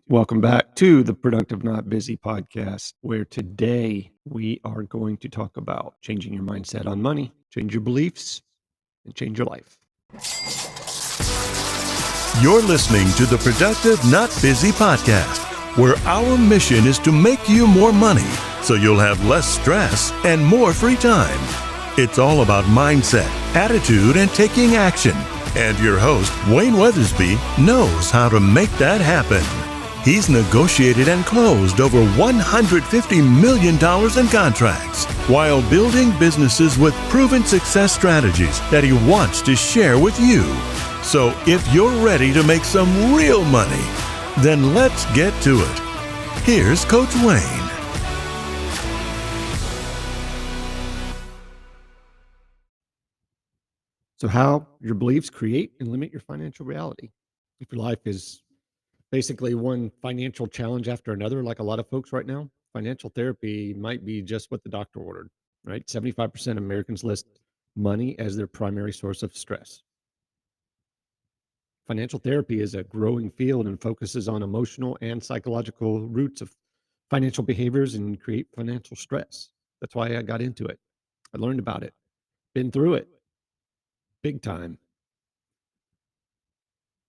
Welcome back to the Productive Not Busy podcast, where today we are going to talk about changing your mindset on money, change your beliefs, and change your life. You're listening to the Productive Not Busy podcast, where our mission is to make you more money so you'll have less stress and more free time. It's all about mindset, attitude, and taking action. And your host, Wayne Weathersby, knows how to make that happen. He's negotiated and closed over $150 million in contracts while building businesses with proven success strategies that he wants to share with you. So if you're ready to make some real money, then let's get to it. Here's Coach Wayne. So, how your beliefs create and limit your financial reality. If your life is basically one financial challenge after another, like a lot of folks right now, financial therapy might be just what the doctor ordered, right? 75% of Americans list money as their primary source of stress. Financial therapy is a growing field and focuses on emotional and psychological roots of financial behaviors and create financial stress. That's why I got into it. I learned about it, been through it big time.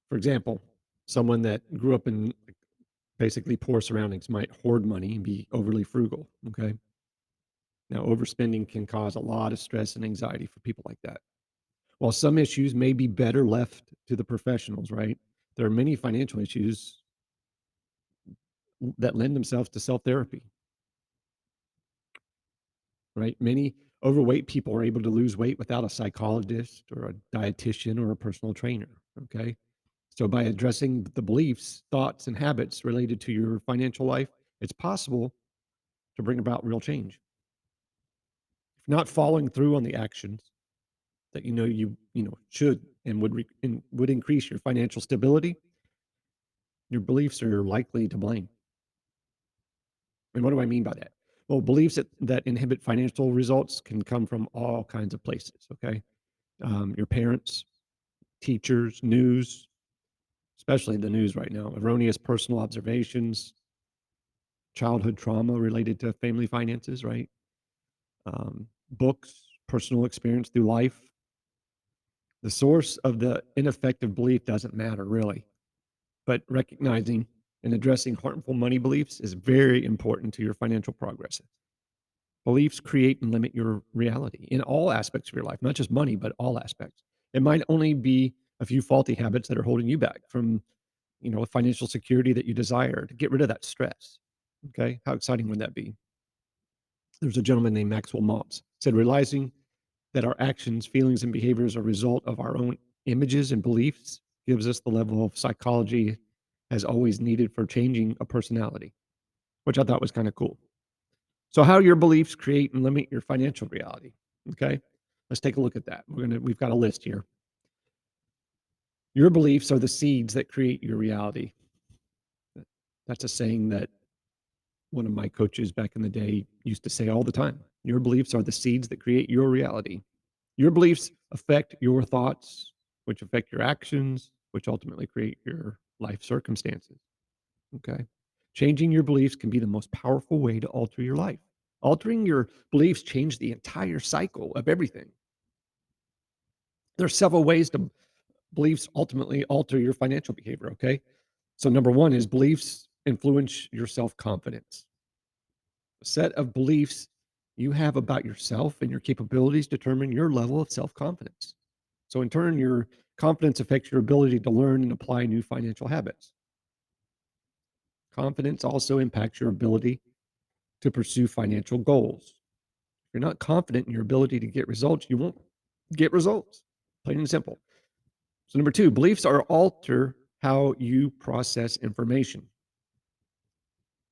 For example, someone that grew up in basically poor surroundings might hoard money and be overly frugal. Okay. Now, overspending can cause a lot of stress and anxiety for people like that. While some issues may be better left to the professionals, right? There are many financial issues that lend themselves to self therapy, right? Many overweight people are able to lose weight without a psychologist or a dietitian or a personal trainer. Okay. So, by addressing the beliefs, thoughts, and habits related to your financial life, it's possible to bring about real change. If not following through on the actions that you know should and would increase your financial stability, your beliefs are likely to blame. And what do I mean by that? Well, beliefs that inhibit financial results can come from all kinds of places. Okay, your parents, teachers, news, especially the news right now, erroneous personal observations, childhood trauma related to family finances, right? Books, personal experience through life. The source of the ineffective belief doesn't matter really, but recognizing and addressing harmful money beliefs is very important to your financial progress. Beliefs create and limit your reality in all aspects of your life, not just money, but all aspects. It might only be a few faulty habits that are holding you back from, financial security that you desire to get rid of that stress. Okay. How exciting would that be? There's a gentleman named Maxwell Maltz said, realizing that our actions, feelings, and behaviors are a result of our own images and beliefs gives us the level of psychology has always needed for changing a personality, which I thought was kind of cool. So, how your beliefs create and limit your financial reality. Okay, let's take a look at that. We've got a list here. Your beliefs are the seeds that create your reality. That's a saying that one of my coaches back in the day used to say all the time. Your beliefs are the seeds that create your reality. Your beliefs affect your thoughts, which affect your actions, which ultimately create your life circumstances. Okay. Changing your beliefs can be the most powerful way to alter your life. Altering your beliefs change the entire cycle of everything. There are several ways to beliefs ultimately alter your financial behavior. Okay. So, number one is beliefs influence your self confidence. A set of beliefs you have about yourself and your capabilities determine your level of self confidence. So, in turn, your confidence affects your ability to learn and apply new financial habits. Confidence also impacts your ability to pursue financial goals. If you're not confident in your ability to get results, you won't get results. Plain and simple. So, number two, beliefs are alter how you process information.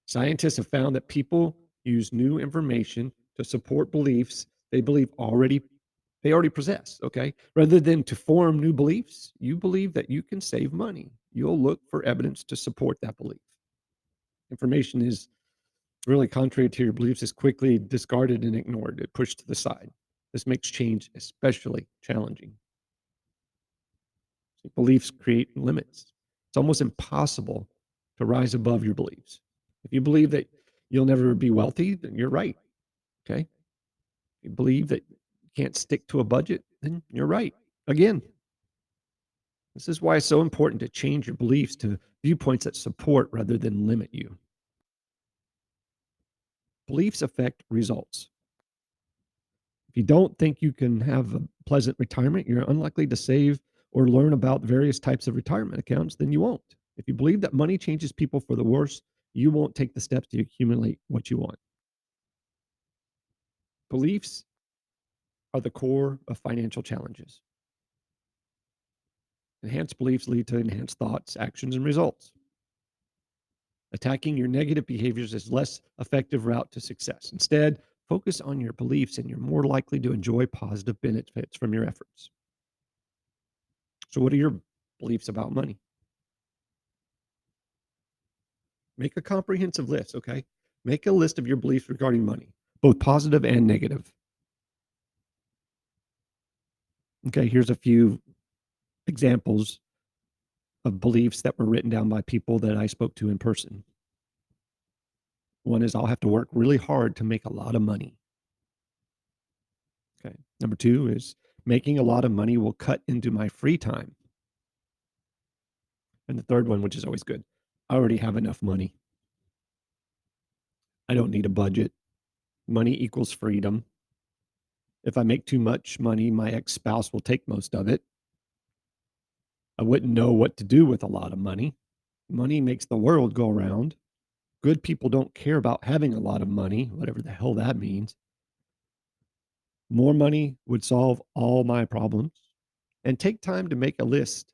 Scientists have found that people use new information to support beliefs they already possess, okay? Rather than to form new beliefs, you believe that you can save money. You'll look for evidence to support that belief. Information is really contrary to your beliefs is quickly discarded and ignored, pushed to the side. This makes change especially challenging. Beliefs create limits. It's almost impossible to rise above your beliefs. If you believe that you'll never be wealthy, then you're right. Okay. If you believe that you can't stick to a budget, then you're right. Again, this is why it's so important to change your beliefs to viewpoints that support rather than limit you. Beliefs affect results. If you don't think you can have a pleasant retirement, you're unlikely to save or learn about various types of retirement accounts, then you won't. If you believe that money changes people for the worse, you won't take the steps to accumulate what you want. Beliefs are the core of financial challenges. Enhanced beliefs lead to enhanced thoughts, actions, and results. Attacking your negative behaviors is less effective route to success. Instead, focus on your beliefs and you're more likely to enjoy positive benefits from your efforts. So, what are your beliefs about money? Make a comprehensive list, okay? Make a list of your beliefs regarding money, both positive and negative. Okay, here's a few examples of beliefs that were written down by people that I spoke to in person. One is I'll have to work really hard to make a lot of money. Okay. Number two is making a lot of money will cut into my free time. And the third one, which is always good, I already have enough money. I don't need a budget. Money equals freedom. If I make too much money, my ex spouse will take most of it. I wouldn't know what to do with a lot of money. Money makes the world go around. Good people don't care about having a lot of money, whatever the hell that means. More money would solve all my problems. And take time to make a list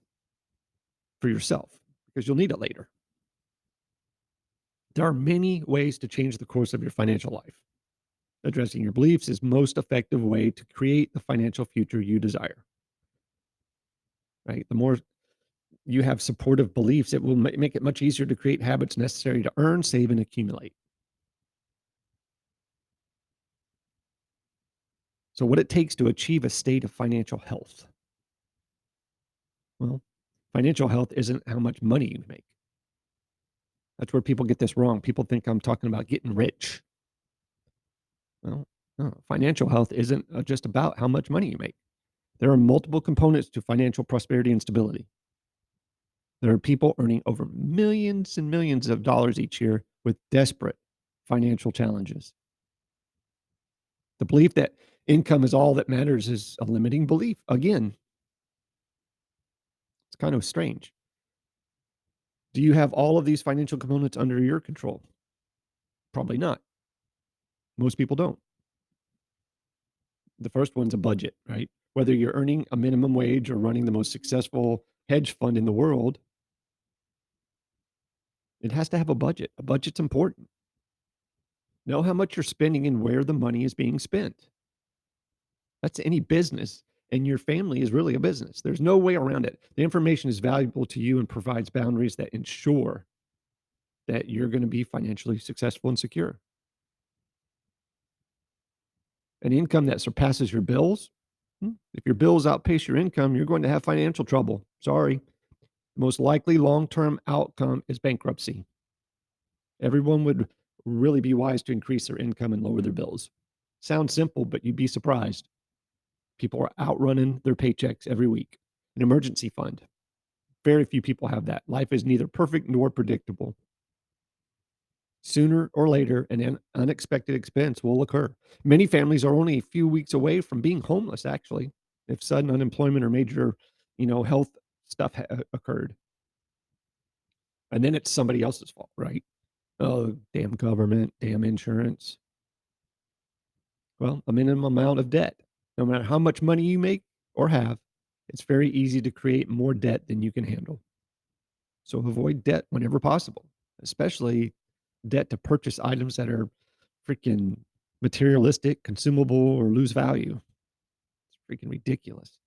for yourself because you'll need it later. There are many ways to change the course of your financial life. Addressing your beliefs is most effective way to create the financial future you desire. Right? The more you have supportive beliefs, it will make it much easier to create habits necessary to earn, save, and accumulate. So, what it takes to achieve a state of financial health? Well, financial health isn't how much money you make. That's where people get this wrong. People think I'm talking about getting rich. Well, no, financial health isn't just about how much money you make. There are multiple components to financial prosperity and stability. There are people earning over millions and millions of dollars each year with desperate financial challenges. The belief that income is all that matters is a limiting belief. Again, it's kind of strange. Do you have all of these financial components under your control? Probably not. Most people don't. The first one's a budget, right? Whether you're earning a minimum wage or running the most successful hedge fund in the world, it has to have a budget. A budget's important. Know how much you're spending and where the money is being spent. That's any business, and your family is really a business. There's no way around it. The information is valuable to you and provides boundaries that ensure that you're going to be financially successful and secure. An income that surpasses your bills, if your bills outpace your income, you're going to have financial trouble. Sorry. The most likely long term outcome is bankruptcy. Everyone would really be wise to increase their income and lower their bills. Sounds simple, but you'd be surprised. People are outrunning their paychecks every week. An emergency fund. Very few people have that. Life is neither perfect nor predictable. Sooner or later, an unexpected expense will occur. Many families are only a few weeks away from being homeless, actually, if sudden unemployment or major, health stuff occurred. And then it's somebody else's fault, right? Oh, damn government, damn insurance. Well, a minimum amount of debt. No matter how much money you make or have, it's very easy to create more debt than you can handle. So avoid debt whenever possible, especially debt to purchase items that are freaking materialistic, consumable, or lose value. It's freaking ridiculous.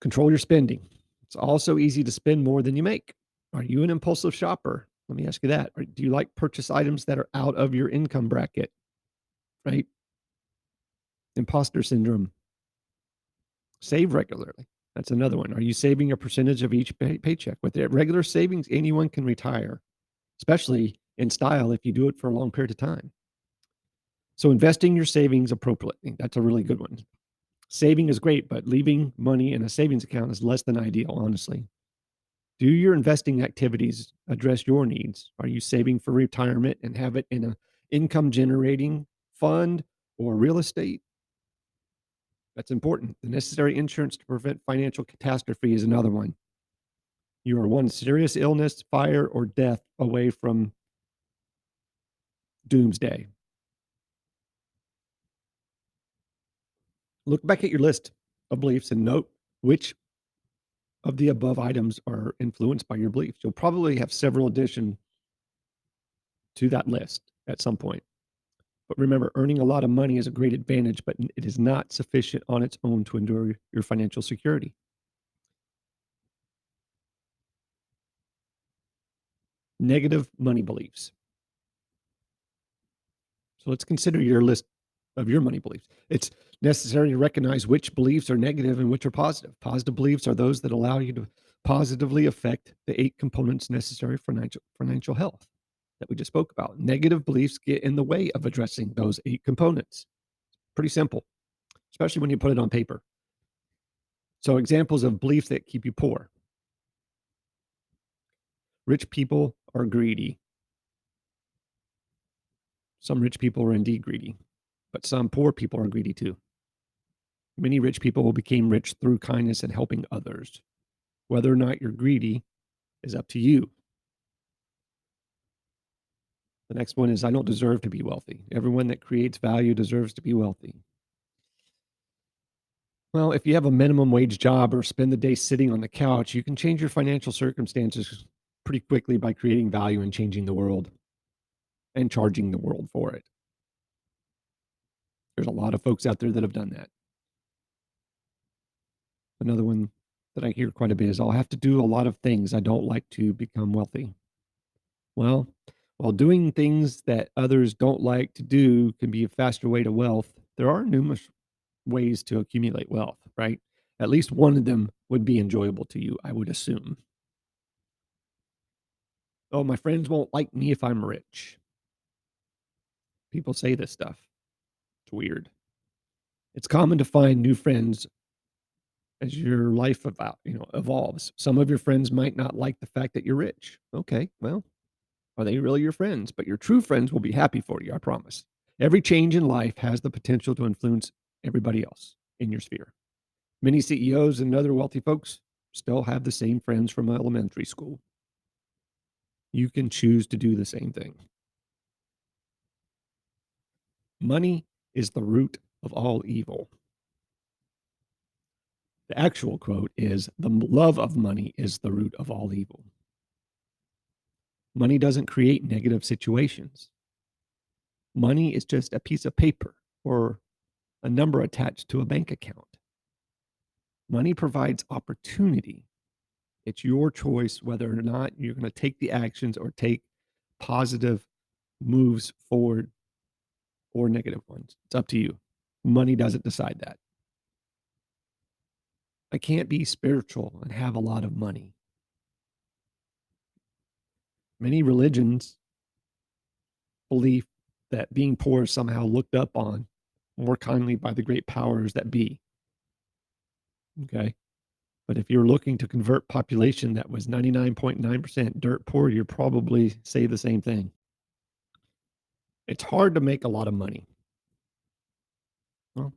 Control your spending. It's also easy to spend more than you make. Are you an impulsive shopper? Let me ask you that. Do you like purchase items that are out of your income bracket? Right? Imposter syndrome. Save regularly. That's another one. Are you saving a percentage of each paycheck? With regular savings, anyone can retire, especially in style if you do it for a long period of time. So investing your savings appropriately, that's a really good one. Saving is great, but leaving money in a savings account is less than ideal, honestly. Do your investing activities address your needs? Are you saving for retirement and have it in a income generating fund or real estate? That's important. The necessary insurance to prevent financial catastrophe is another one. You are one serious illness, fire, or death away from doomsday. Look back at your list of beliefs and note which of the above items are influenced by your beliefs. You'll probably have several additions to that list at some point. But remember, earning a lot of money is a great advantage, but it is not sufficient on its own to endure your financial security. Negative money beliefs. So let's consider your list of your money beliefs. It's necessary to recognize which beliefs are negative and which are positive. Positive beliefs are those that allow you to positively affect the 8 components necessary for financial health that we just spoke about. Negative beliefs get in the way of addressing those 8 components. Pretty simple, especially when you put it on paper. So examples of beliefs that keep you poor. Rich people are greedy. Some rich people are indeed greedy, but some poor people are greedy too. Many rich people became rich through kindness and helping others. Whether or not you're greedy is up to you. The next one is I don't deserve to be wealthy. Everyone that creates value deserves to be wealthy. Well, if you have a minimum wage job or spend the day sitting on the couch, you can change your financial circumstances pretty quickly by creating value and changing the world and charging the world for it. There's a lot of folks out there that have done that. Another one that I hear quite a bit is I'll have to do a lot of things I don't like to become wealthy. Well, while doing things that others don't like to do can be a faster way to wealth, there are numerous ways to accumulate wealth, right? At least one of them would be enjoyable to you, I would assume. Oh, my friends won't like me if I'm rich. People say this stuff. It's weird. It's common to find new friends as your life evolves. Some of your friends might not like the fact that you're rich. Okay, well, are they really your friends? But your true friends will be happy for you, I promise. Every change in life has the potential to influence everybody else in your sphere. Many CEOs and other wealthy folks still have the same friends from elementary school. You can choose to do the same thing. Money is the root of all evil. The actual quote is the love of money is the root of all evil. Money doesn't create negative situations. Money is just a piece of paper or a number attached to a bank account. Money provides opportunity. It's your choice whether or not you're going to take the actions or take positive moves forward or negative ones. It's up to you. Money doesn't decide that. I can't be spiritual and have a lot of money. Many religions believe that being poor is somehow looked up on more kindly by the great powers that be. Okay. But if you're looking to convert population that was 99.9% dirt poor, you're probably say the same thing. It's hard to make a lot of money. Well,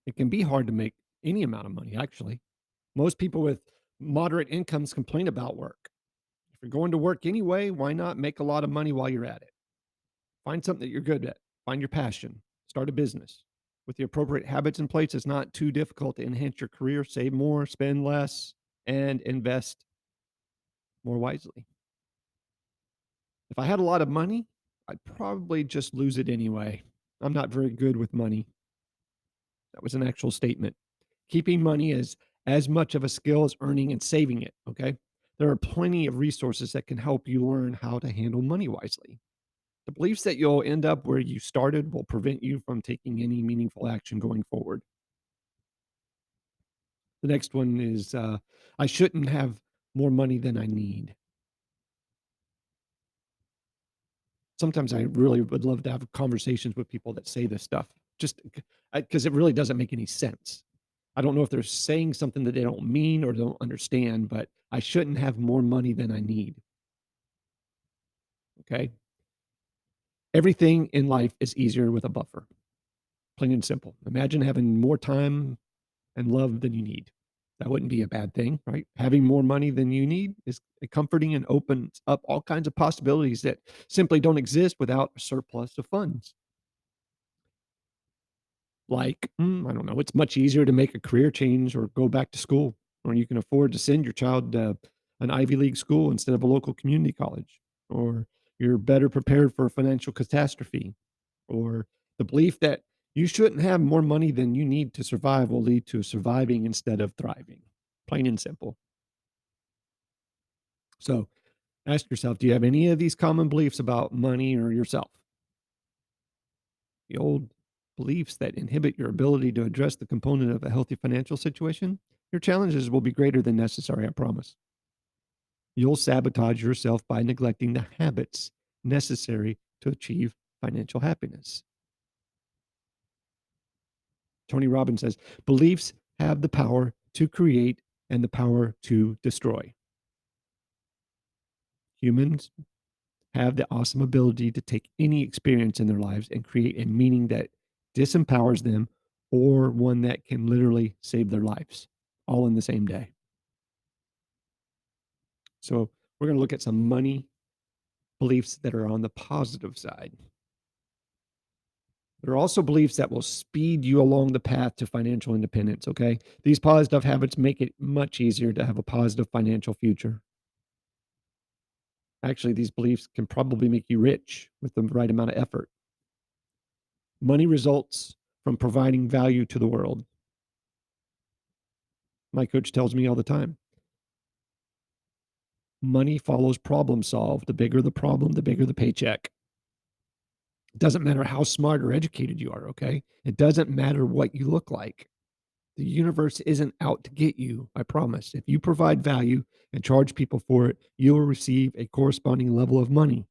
it can be hard to make any amount of money, actually. Most people with moderate incomes complain about work. If you're going to work anyway, why not make a lot of money while you're at it? Find something that you're good at. Find your passion. Start a business. With the appropriate habits in place, it's not too difficult to enhance your career, save more, spend less, and invest more wisely. If I had a lot of money, I'd probably just lose it anyway. I'm not very good with money. That was an actual statement. Keeping money is as much of a skill as earning and saving it. Okay. There are plenty of resources that can help you learn how to handle money wisely. The beliefs that you'll end up where you started will prevent you from taking any meaningful action going forward. The next one is I shouldn't have more money than I need. Sometimes I really would love to have conversations with people that say this stuff, just because it really doesn't make any sense. I don't know if they're saying something that they don't mean or don't understand, but I shouldn't have more money than I need. Okay. Everything in life is easier with a buffer, plain and simple. Imagine having more time and love than you need. That wouldn't be a bad thing, right? Having more money than you need is comforting and opens up all kinds of possibilities that simply don't exist without a surplus of funds. Like, I don't know, it's much easier to make a career change or go back to school, or you can afford to send your child to an Ivy League school instead of a local community college, or you're better prepared for a financial catastrophe, or the belief that you shouldn't have more money than you need to survive will lead to surviving instead of thriving. Plain and simple. So ask yourself, do you have any of these common beliefs about money or yourself? The old beliefs that inhibit your ability to address the component of a healthy financial situation, your challenges will be greater than necessary, I promise. You'll sabotage yourself by neglecting the habits necessary to achieve financial happiness. Tony Robbins says, beliefs have the power to create and the power to destroy. Humans have the awesome ability to take any experience in their lives and create a meaning that disempowers them or one that can literally save their lives all in the same day. So, we're going to look at some money beliefs that are on the positive side. There are also beliefs that will speed you along the path to financial independence, okay? These positive habits make it much easier to have a positive financial future. Actually, these beliefs can probably make you rich with the right amount of effort. Money results from providing value to the world. My coach tells me all the time, money follows problem solved. The bigger the problem, the bigger the paycheck. It doesn't matter how smart or educated you are, okay? It doesn't matter what you look like. The universe isn't out to get you, I promise. If you provide value and charge people for it, you will receive a corresponding level of money.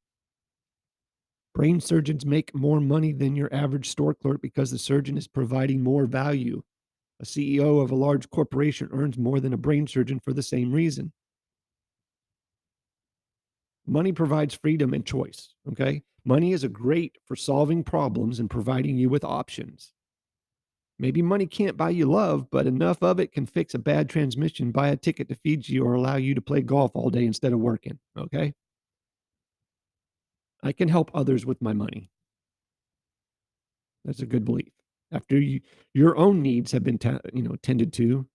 Brain surgeons make more money than your average store clerk because the surgeon is providing more value. A CEO of a large corporation earns more than a brain surgeon for the same reason. Money provides freedom and choice, okay? Money is a great for solving problems and providing you with options. Maybe money can't buy you love, but enough of it can fix a bad transmission, buy a ticket to Fiji, or allow you to play golf all day instead of working, okay? I can help others with my money. That's a good belief. After your own needs have been tended to,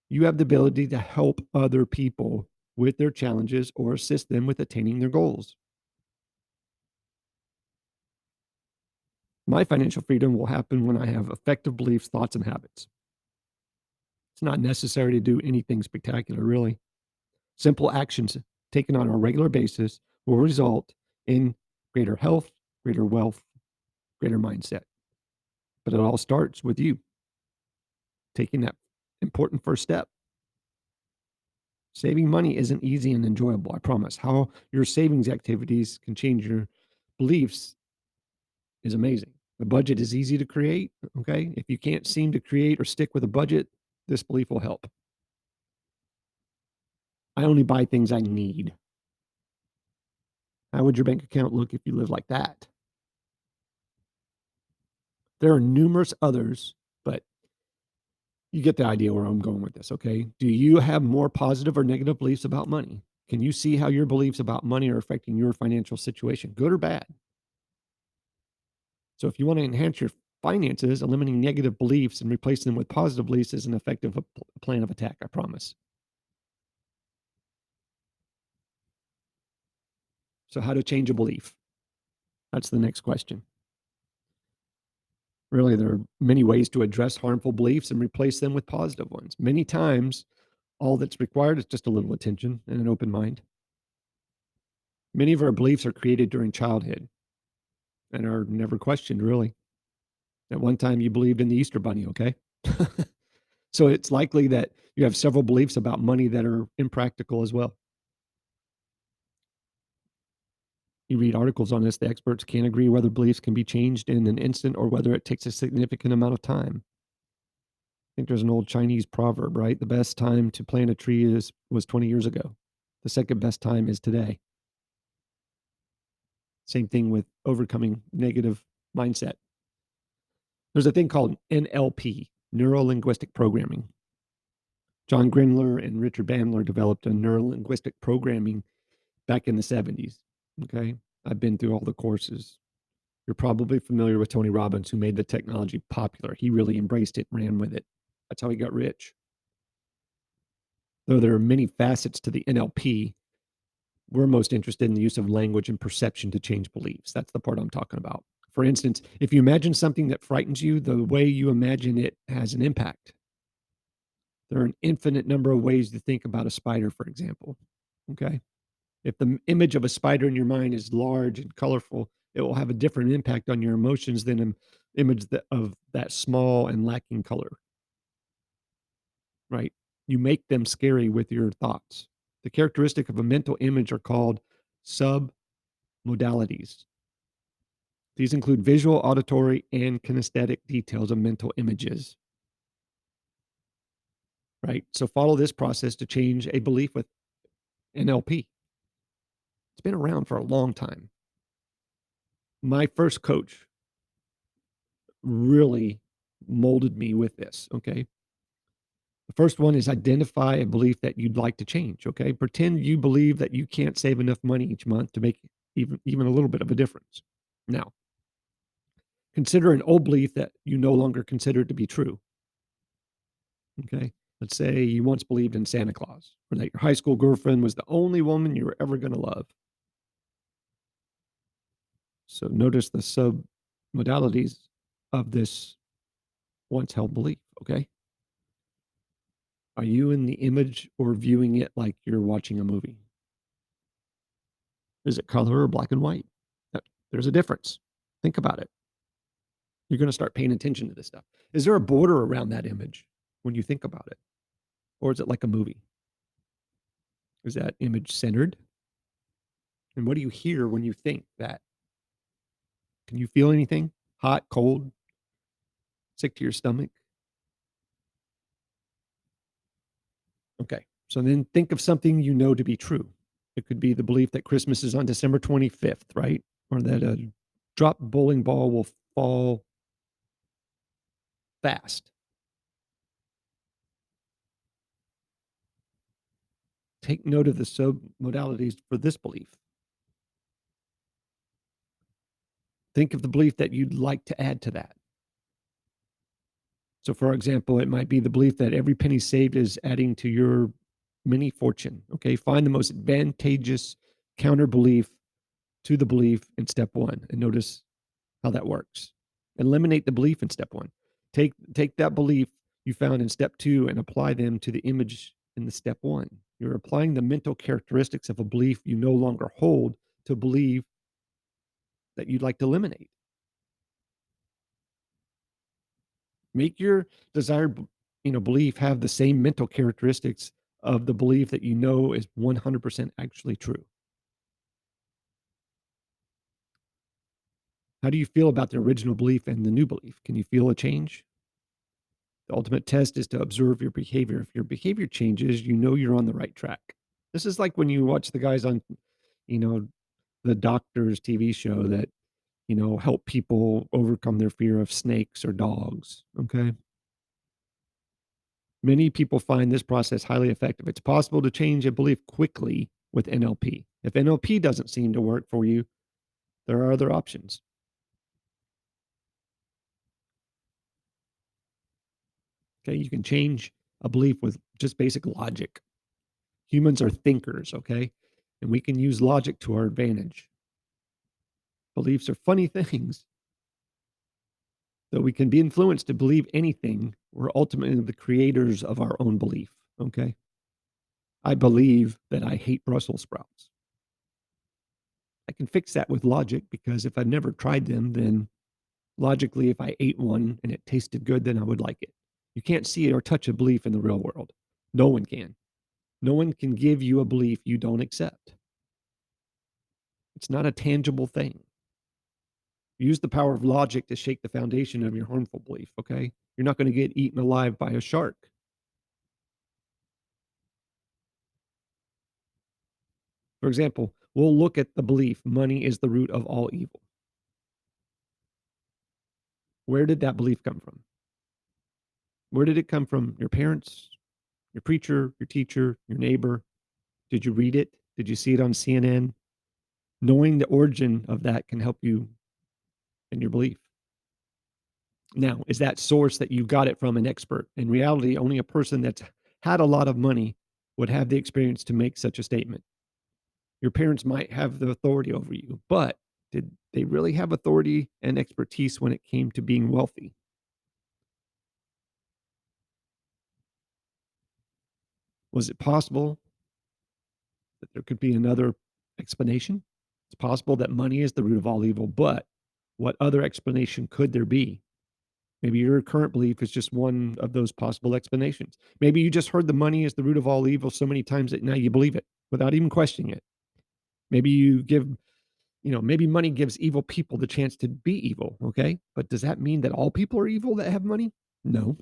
you have the ability to help other people with their challenges or assist them with attaining their goals. My financial freedom will happen when I have effective beliefs, thoughts, and habits. It's not necessary to do anything spectacular, really. Simple actions taken on a regular basis will result in greater health, greater wealth, greater mindset. But it all starts with you taking that important first step. Saving money isn't easy and enjoyable, I promise. How your savings activities can change your beliefs is amazing. The budget is easy to create, okay? If you can't seem to create or stick with a budget, this belief will help. I only buy things I need. How would your bank account look if you lived like that? There are numerous others, but you get the idea where I'm going with this, okay? Do you have more positive or negative beliefs about money? Can you see how your beliefs about money are affecting your financial situation, good or bad? So if you want to enhance your finances, eliminating negative beliefs and replacing them with positive beliefs is an effective plan of attack, I promise. So how to change a belief? That's the next question. Really, there are many ways to address harmful beliefs and replace them with positive ones. Many times, all that's required is just a little attention and an open mind. Many of our beliefs are created during childhood and are never questioned, really. At one time, you believed in the Easter Bunny, okay? So it's likely that you have several beliefs about money that are impractical as well. You read articles on this, the experts can't agree whether beliefs can be changed in an instant or whether it takes a significant amount of time. I think there's an old Chinese proverb, right? The best time to plant a tree was 20 years ago. The second best time is today. Same thing with overcoming negative mindset. There's a thing called NLP, neuro linguistic programming. John Grindler and Richard Bandler developed a neuro linguistic programming back in the 70s. Okay. I've been through all the courses. You're probably familiar with Tony Robbins, who made the technology popular. He really embraced it, ran with it. That's how he got rich. Though there are many facets to the NLP, we're most interested in the use of language and perception to change beliefs. That's the part I'm talking about. For instance, if you imagine something that frightens you, the way you imagine it has an impact. There are an infinite number of ways to think about a spider, for example. Okay. If the image of a spider in your mind is large and colorful, it will have a different impact on your emotions than an image of that small and lacking color, right? You make them scary with your thoughts. The characteristic of a mental image are called submodalities. These include visual, auditory, and kinesthetic details of mental images, right? So follow this process to change a belief with NLP. It's been around for a long time. My first coach really molded me with this. Okay. The first one is identify a belief that you'd like to change. Okay. Pretend you believe that you can't save enough money each month to make even a little bit of a difference. Now, consider an old belief that you no longer consider to be true. Okay. Let's say you once believed in Santa Claus, or that your high school girlfriend was the only woman you were ever going to love. So notice the sub modalities of this once held belief. Okay. Are you in the image or viewing it like you're watching a movie? Is it color or black and white? There's a difference. Think about it. You're going to start paying attention to this stuff. Is there a border around that image when you think about it? Or is it like a movie? Is that image centered? And what do you hear when you think that? Can you feel anything? Hot, cold, sick to your stomach? Okay. So then think of something you know to be true. It could be the belief that Christmas is on December 25th, right? Or that a dropped bowling ball will fall fast. Take note of the submodalities for this belief. Think of the belief that you'd like to add to that. So, for example, it might be the belief that every penny saved is adding to your mini fortune. Okay. Find the most advantageous counter belief to the belief in step one and notice how that works. Eliminate the belief in step one. Take that belief you found in step two and apply them to the image in the step one. You're applying the mental characteristics of a belief you no longer hold to believe that you'd like to eliminate. Make your desired, belief have the same mental characteristics of the belief that you know is 100% actually true. How do you feel about the original belief and the new belief? Can you feel a change? The ultimate test is to observe your behavior. If your behavior changes, you know you're on the right track. This is like when you watch the guys on, you know, the doctor's TV show that, help people overcome their fear of snakes or dogs. Okay. Many people find this process highly effective. It's possible to change a belief quickly with NLP. If NLP doesn't seem to work for you, there are other options. Okay. You can change a belief with just basic logic. Humans are thinkers. Okay. And we can use logic to our advantage. Beliefs are funny things. Though we can be influenced to believe anything, we're ultimately the creators of our own belief. Okay. I believe that I hate Brussels sprouts. I can fix that with logic because if I've never tried them, then logically, if I ate one and it tasted good, then I would like it. You can't see or touch a belief in the real world. No one can. No one can give you a belief you don't accept. It's not a tangible thing. Use the power of logic to shake the foundation of your harmful belief, okay? You're not going to get eaten alive by a shark. For example, we'll look at the belief money is the root of all evil. Where did that belief come from? Where did it come from? Your parents, your preacher, your teacher, your neighbor? Did you read it? Did you see it on CNN? Knowing the origin of that can help you in your belief. Now, is that source that you got it from an expert? In reality, only a person that's had a lot of money would have the experience to make such a statement. Your parents might have the authority over you, but did they really have authority and expertise when it came to being wealthy? Was it possible that there could be another explanation? It's possible that money is the root of all evil, but what other explanation could there be? Maybe your current belief is just one of those possible explanations. Maybe you just heard the money is the root of all evil so many times that now you believe it without even questioning it. Maybe maybe money gives evil people the chance to be evil. Okay. But does that mean that all people are evil that have money? No.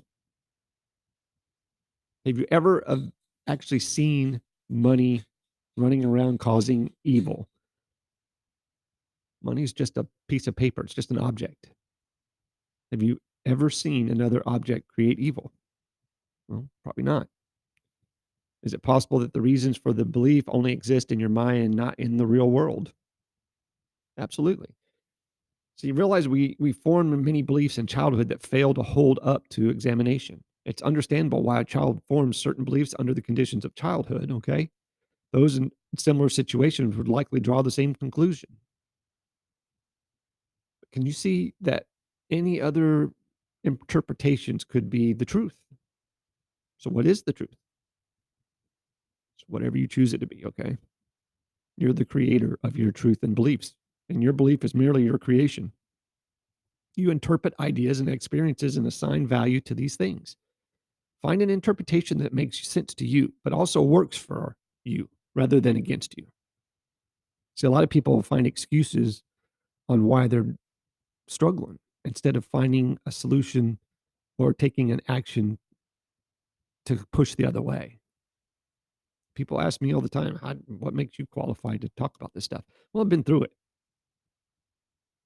Have you ever actually seen money running around causing evil? Money is just a piece of paper, it's just an object. Have you ever seen another object create evil? Well, probably not. Is it possible that the reasons for the belief only exist in your mind and not in the real world? Absolutely. So you realize we form many beliefs in childhood that fail to hold up to examination. It's understandable why a child forms certain beliefs under the conditions of childhood, okay? Those in similar situations would likely draw the same conclusion. Can you see that any other interpretations could be the truth? So what is the truth? It's whatever you choose it to be, okay? You're the creator of your truth and beliefs, and your belief is merely your creation. You interpret ideas and experiences and assign value to these things. Find an interpretation that makes sense to you, but also works for you rather than against you. See, a lot of people find excuses on why they're struggling instead of finding a solution or taking an action to push the other way. People ask me all the time, what makes you qualified to talk about this stuff? Well, I've been through it.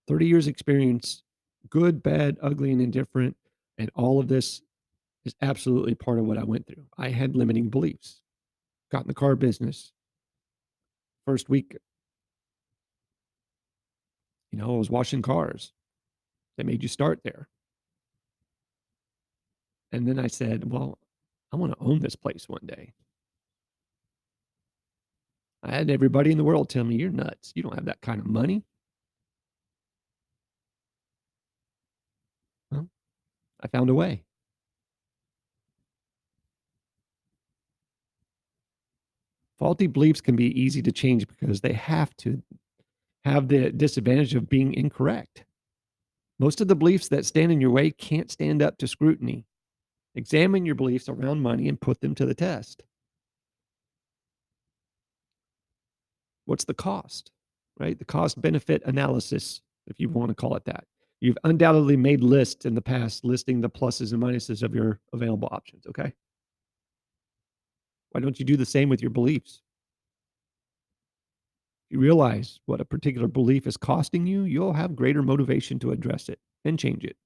30 years experience, good, bad, ugly, and indifferent. And all of this is absolutely part of what I went through. I had limiting beliefs. Got in the car business. First week, I was washing cars. They made you start there. And then I said, well, I want to own this place one day. I had everybody in the world tell me, you're nuts. You don't have that kind of money. Well, I found a way. Faulty beliefs can be easy to change because they have to have the disadvantage of being incorrect. Most of the beliefs that stand in your way can't stand up to scrutiny. Examine your beliefs around money and put them to the test. What's the cost, right? The cost benefit analysis, if you want to call it that. You've undoubtedly made lists in the past listing the pluses and minuses of your available options, okay? Why don't you do the same with your beliefs? If you realize what a particular belief is costing you, you'll have greater motivation to address it and change it.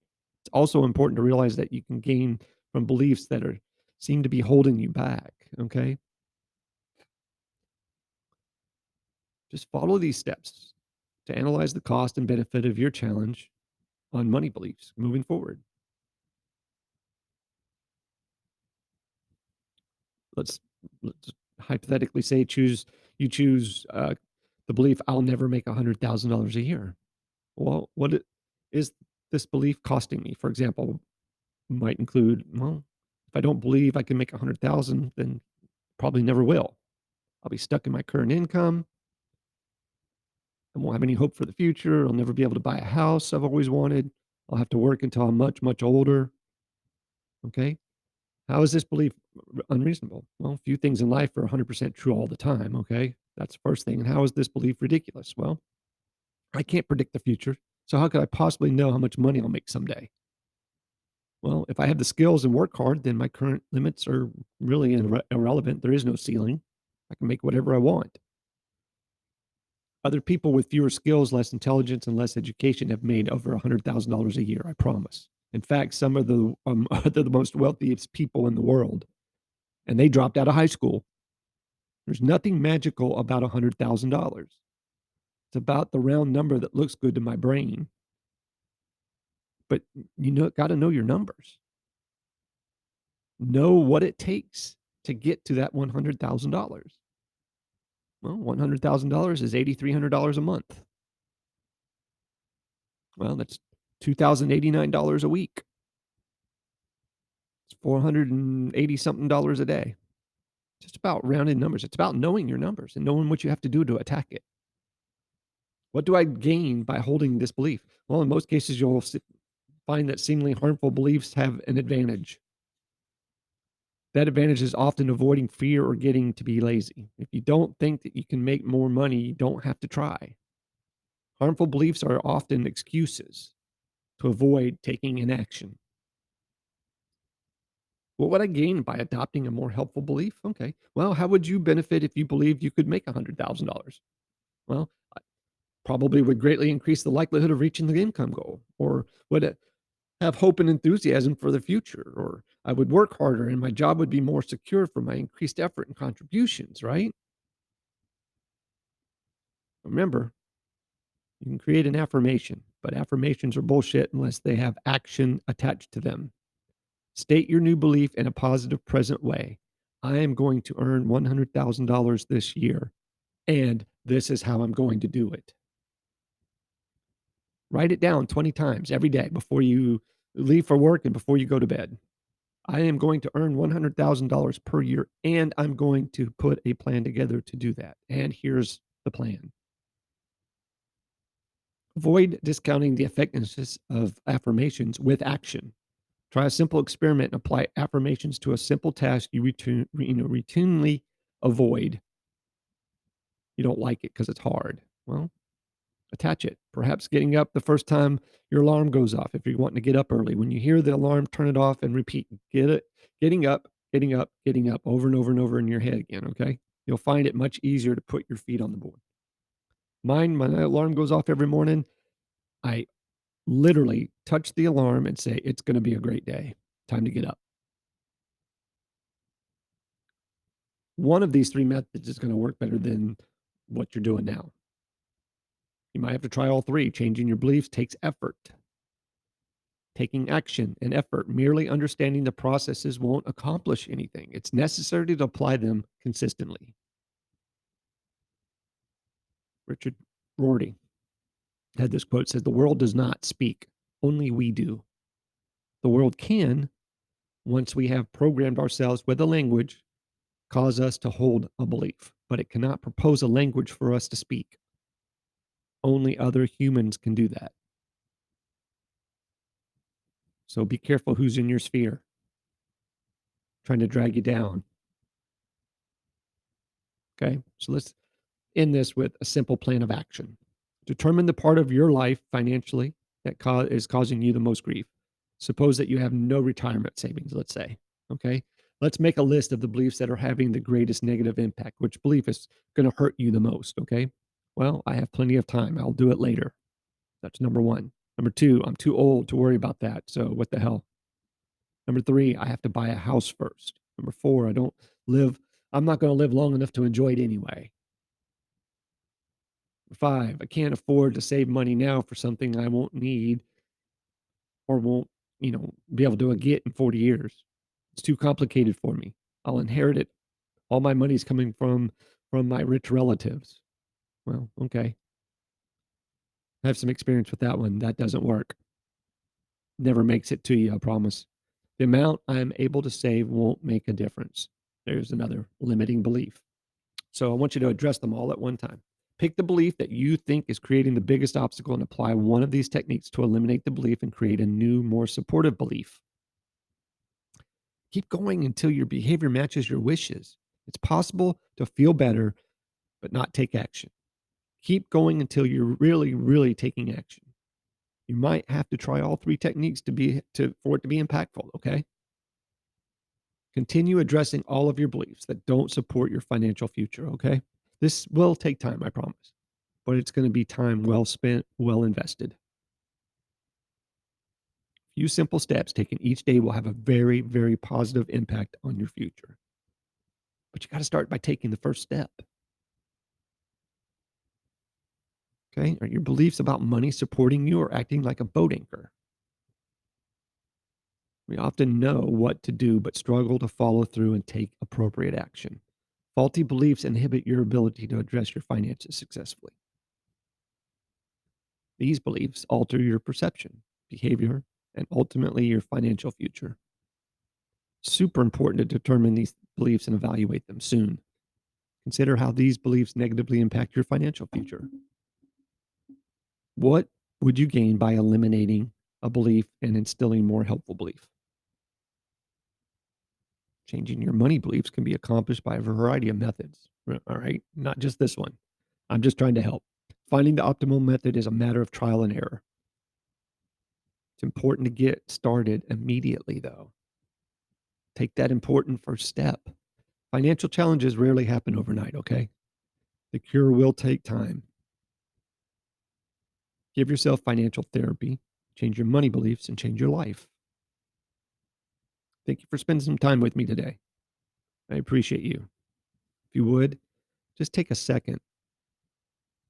It's also important to realize that you can gain from beliefs that seem to be holding you back, okay? Just follow these steps to analyze the cost and benefit of your challenge on money beliefs moving forward. Let's let's hypothetically say you choose the belief I'll never make $100,000 a year. Well, is this belief costing me? For example, might include, well, if I don't believe I can make 100,000, then probably never will. I'll be stuck in my current income. I won't have any hope for the future. I'll never be able to buy a house I've always wanted. I'll have to work until I'm much, much older. Okay. How is this belief unreasonable? Well, few things in life are 100% true all the time, okay? That's the first thing. And how is this belief ridiculous? Well, I can't predict the future. So how could I possibly know how much money I'll make someday? Well, if I have the skills and work hard, then my current limits are really irrelevant. There is no ceiling. I can make whatever I want. Other people with fewer skills, less intelligence, and less education have made over $100,000 a year, I promise. In fact, some of the they're the most wealthiest people in the world, and they dropped out of high school. There's nothing magical about $100,000. It's about the round number that looks good to my brain. But got to know your numbers. Know what it takes to get to that $100,000. Well, $100,000 is $8,300 a month. Well, that's $2,089 a week. It's 480 something dollars a day. Just about rounded numbers. It's about knowing your numbers and knowing what you have to do to attack it. What do I gain by holding this belief? Well, in most cases, you'll find that seemingly harmful beliefs have an advantage. That advantage is often avoiding fear or getting to be lazy. If you don't think that you can make more money, you don't have to try. Harmful beliefs are often excuses to avoid taking an action. What would I gain by adopting a more helpful belief? Okay. Well, how would you benefit if you believed you could make $100,000? Well, I probably would greatly increase the likelihood of reaching the income goal, or would it have hope and enthusiasm for the future, or I would work harder and my job would be more secure for my increased effort and contributions, right? Remember, you can create an affirmation, but affirmations are bullshit unless they have action attached to them. State your new belief in a positive present way. I am going to earn $100,000 this year, and this is how I'm going to do it. Write it down 20 times every day before you leave for work and before you go to bed. I am going to earn $100,000 per year, and I'm going to put a plan together to do that. And here's the plan. Avoid discounting the effectiveness of affirmations with action. Try a simple experiment and apply affirmations to a simple task you routinely avoid. You don't like it because it's hard. Well, attach it. Perhaps getting up the first time your alarm goes off if you're wanting to get up early. When you hear the alarm, turn it off and repeat. Get it, getting up, getting up, getting up over and over and over in your head again, okay? You'll find it much easier to put your feet on the board. Mine, when my alarm goes off every morning, I literally touch the alarm and say, it's going to be a great day. Time to get up. One of these three methods is going to work better than what you're doing now. You might have to try all three. Changing your beliefs takes effort. Taking action and effort, merely understanding the processes won't accomplish anything. It's necessary to apply them consistently. Richard Rorty had this quote, said, the world does not speak, only we do. The world can, once we have programmed ourselves with a language, cause us to hold a belief, but it cannot propose a language for us to speak. Only other humans can do that. So be careful who's in your sphere, trying to drag you down. Okay, so let's end this with a simple plan of action. Determine the part of your life financially that is causing you the most grief. Suppose that you have no retirement savings, let's say. Okay, let's make a list of the beliefs that are having the greatest negative impact. Which belief is going to hurt you the most? Okay, well, I have plenty of time. I'll do it later. That's number one. Number two, I'm too old to worry about that. So what the hell? Number three, I have to buy a house first. Number four, I'm not going to live long enough to enjoy it anyway. Five, I can't afford to save money now for something I won't need or won't, be able to get in 40 years. It's too complicated for me. I'll inherit it. All my money's coming from my rich relatives. Well, okay. I have some experience with that one. That doesn't work. Never makes it to you, I promise. The amount I'm able to save won't make a difference. There's another limiting belief. So I want you to address them all at one time. Pick the belief that you think is creating the biggest obstacle and apply one of these techniques to eliminate the belief and create a new, more supportive belief. Keep going until your behavior matches your wishes. It's possible to feel better, but not take action. Keep going until you're really, really taking action. You might have to try all three techniques for it to be impactful, okay? Continue addressing all of your beliefs that don't support your financial future, okay? This will take time, I promise, but it's going to be time well spent, well invested. Few simple steps taken each day will have a very, very positive impact on your future. But you got to start by taking the first step. Okay? Are your beliefs about money supporting you or acting like a boat anchor? We often know what to do, but struggle to follow through and take appropriate action. Faulty beliefs inhibit your ability to address your finances successfully. These beliefs alter your perception, behavior, and ultimately your financial future. Super important to determine these beliefs and evaluate them soon. Consider how these beliefs negatively impact your financial future. What would you gain by eliminating a belief and instilling more helpful belief? Changing your money beliefs can be accomplished by a variety of methods. All right, not just this one. I'm just trying to help. Finding the optimal method is a matter of trial and error. It's important to get started immediately, though. Take that important first step. Financial challenges rarely happen overnight, okay? The cure will take time. Give yourself financial therapy, change your money beliefs, and change your life. Thank you for spending some time with me today. I appreciate you. If you would, just take a second,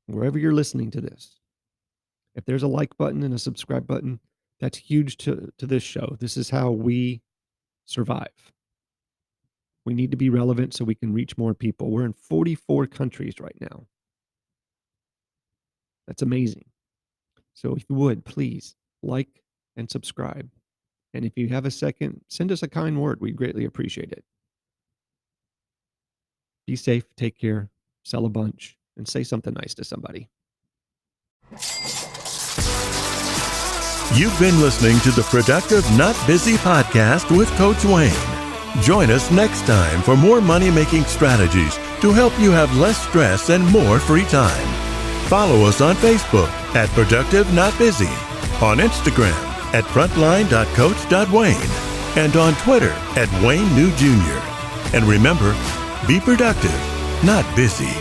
wherever you're listening to this. If there's a like button and a subscribe button, that's huge to this show. This is how we survive. We need to be relevant so we can reach more people. We're in 44 countries right now. That's amazing. So if you would, please like and subscribe. And if you have a second, send us a kind word. We'd greatly appreciate it. Be safe, take care, sell a bunch, and say something nice to somebody. You've been listening to the Productive Not Busy podcast with Coach Wayne. Join us next time for more money-making strategies to help you have less stress and more free time. Follow us on Facebook at Productive Not Busy, on Instagram at frontline.coach.wayne, and on Twitter at Wayne New Jr. And remember, be productive, not busy.